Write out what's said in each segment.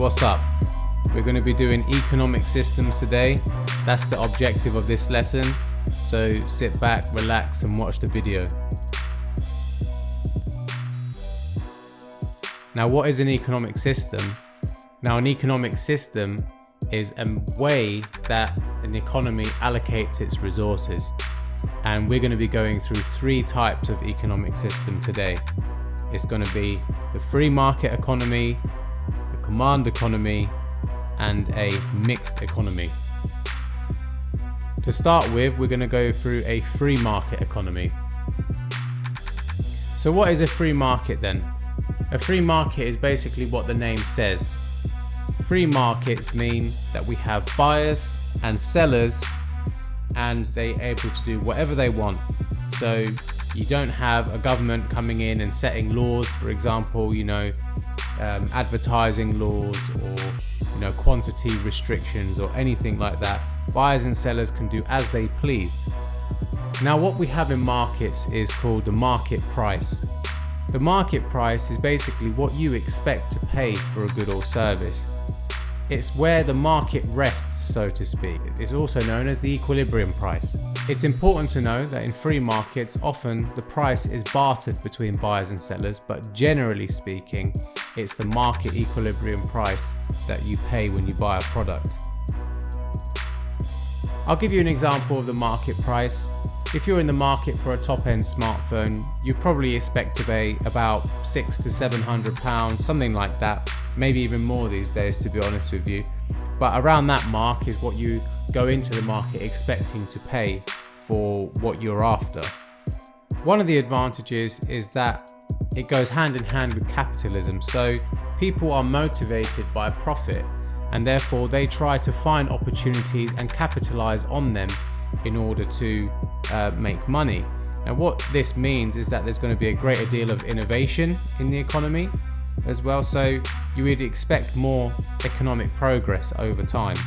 what's up? We're going to be doing economic systems today. That's the objective of this lesson. So sit back, relax and watch the video. Now, what is an economic system? Now, an economic system is a way that an economy allocates its resources. And we're going to be going through three types of economic system today. It's going to be the free market economy, the command economy, and a mixed economy. To start with, we're going to go through a free market economy. So what is a free market then? A free market is basically what the name says. Free markets mean that we have buyers and sellers and they're able to do whatever they want. So you don't have a government coming in and setting laws, for example, advertising laws or quantity restrictions or anything like that. Buyers and sellers can do as they please. Now, what we have in markets is called the market price. The market price is basically what you expect to pay for a good or service. It's where the market rests, so to speak. It's also known as the equilibrium price. It's important to know that in free markets, often the price is bartered between buyers and sellers, but generally speaking, it's the market equilibrium price that you pay when you buy a product. I'll give you an example of the market price. If you're in the market for a top-end smartphone, you probably expect to pay about £600 to £700, something like that. Maybe even more these days, to be honest with you. But around that mark is what you go into the market expecting to pay for what you're after. One of the advantages is that it goes hand in hand with capitalism. So people are motivated by profit and therefore they try to find opportunities and capitalize on them in order to make money. Now, what this means is that there's going to be a greater deal of innovation in the economy as well, so you would expect more economic progress over time.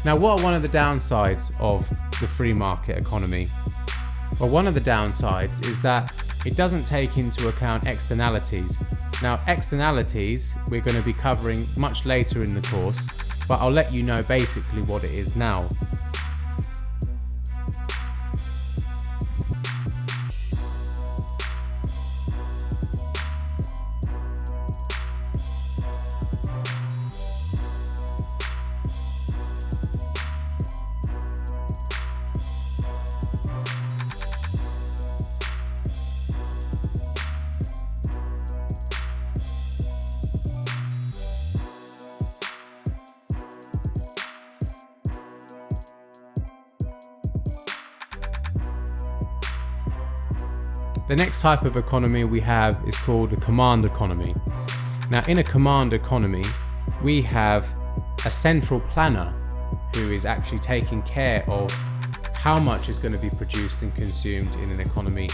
Now, what are one of the downsides of the free market economy? Well, one of the downsides is that it doesn't take into account externalities. Now, externalities we're going to be covering much later in the course, but I'll let you know basically what it is now. The next type of economy we have is called the command economy. Now, in a command economy, we have a central planner who is actually taking care of how much is going to be produced and consumed in an economy.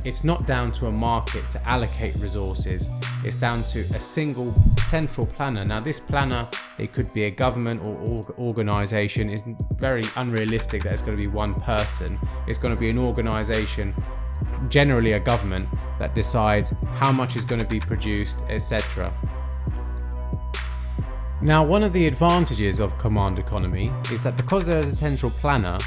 It's not down to a market to allocate resources. It's down to a single central planner. Now, this planner, it could be a government or organization. It's very unrealistic that it's going to be one person. It's going to be an organization, generally a government, that decides how much is going to be produced, etc. Now, one of the advantages of command economy is that because there is a central planner,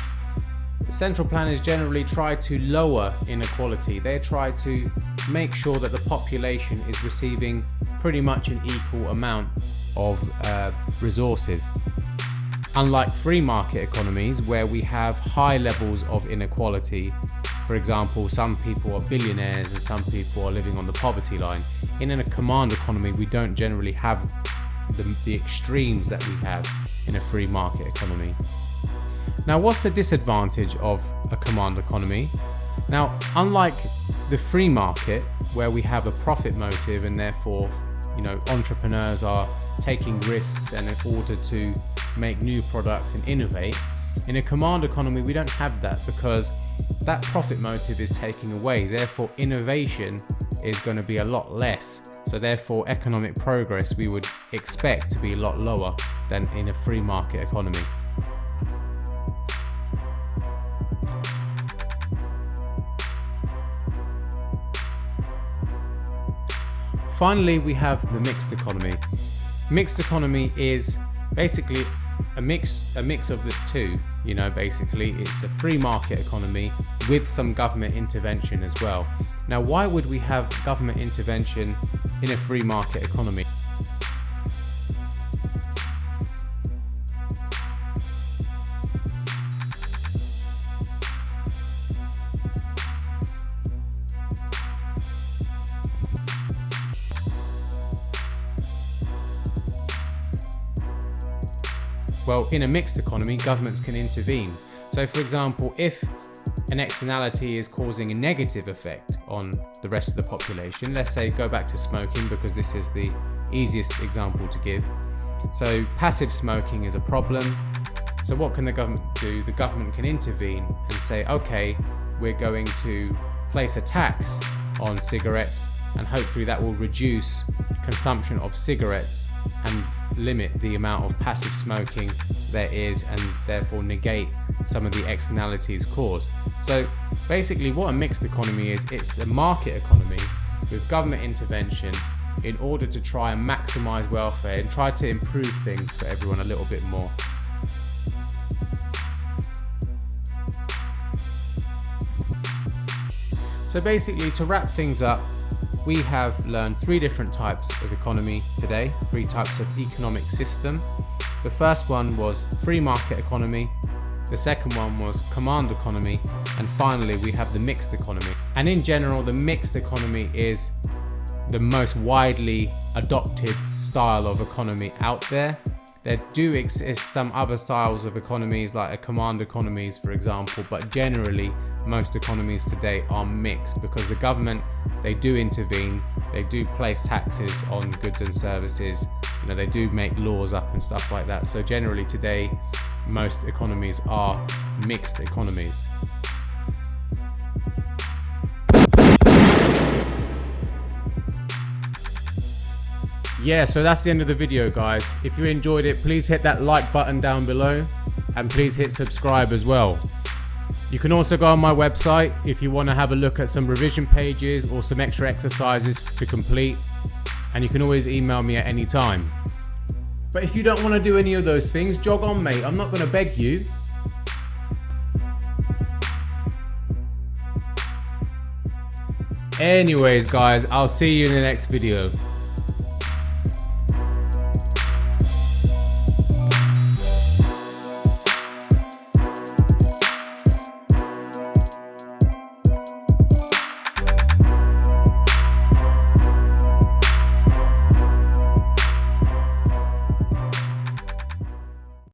central planners generally try to lower inequality. They try to make sure that the population is receiving pretty much an equal amount of resources. Unlike free market economies where we have high levels of inequality. For example, some people are billionaires and some people are living on the poverty line. In a command economy, we don't generally have the extremes that we have in a free market economy. Now, what's the disadvantage of a command economy? Now, unlike the free market, where we have a profit motive and therefore, entrepreneurs are taking risks and in order to make new products and innovate, in a command economy, we don't have that because that profit motive is taken away. Therefore, innovation is going to be a lot less. So therefore, economic progress we would expect to be a lot lower than in a free market economy. Finally, we have the mixed economy. Mixed economy is basically a mix of the two. Basically it's a free market economy with some government intervention as well. Now, why would we have government intervention in a free market economy? Well, in a mixed economy, governments can intervene. So for example, if an externality is causing a negative effect on the rest of the population, let's say go back to smoking because this is the easiest example to give. So passive smoking is a problem. So what can the government do? The government can intervene and say, okay, we're going to place a tax on cigarettes, and hopefully that will reduce consumption of cigarettes and limit the amount of passive smoking there is, and therefore negate some of the externalities caused. So basically what a mixed economy is, it's a market economy with government intervention in order to try and maximize welfare and try to improve things for everyone a little bit more. So basically, to wrap things up, we have learned 3 different types of economy today, 3 types of economic system. The first one was free market economy, the second one was command economy, and finally we have the mixed economy. And in general, the mixed economy is the most widely adopted style of economy out there. There do exist some other styles of economies like a command economies, for example, but generally most economies today are mixed because the government, they do intervene, they do place taxes on goods and services, they do make laws up and stuff like that. So generally today, most economies are mixed economies. Yeah, so that's the end of the video, guys. If you enjoyed it, please hit that like button down below and please hit subscribe as well. You can also go on my website if you want to have a look at some revision pages or some extra exercises to complete, and you can always email me at any time. But if you don't want to do any of those things, jog on, mate. I'm not going to beg you. Anyways, guys, I'll see you in the next video.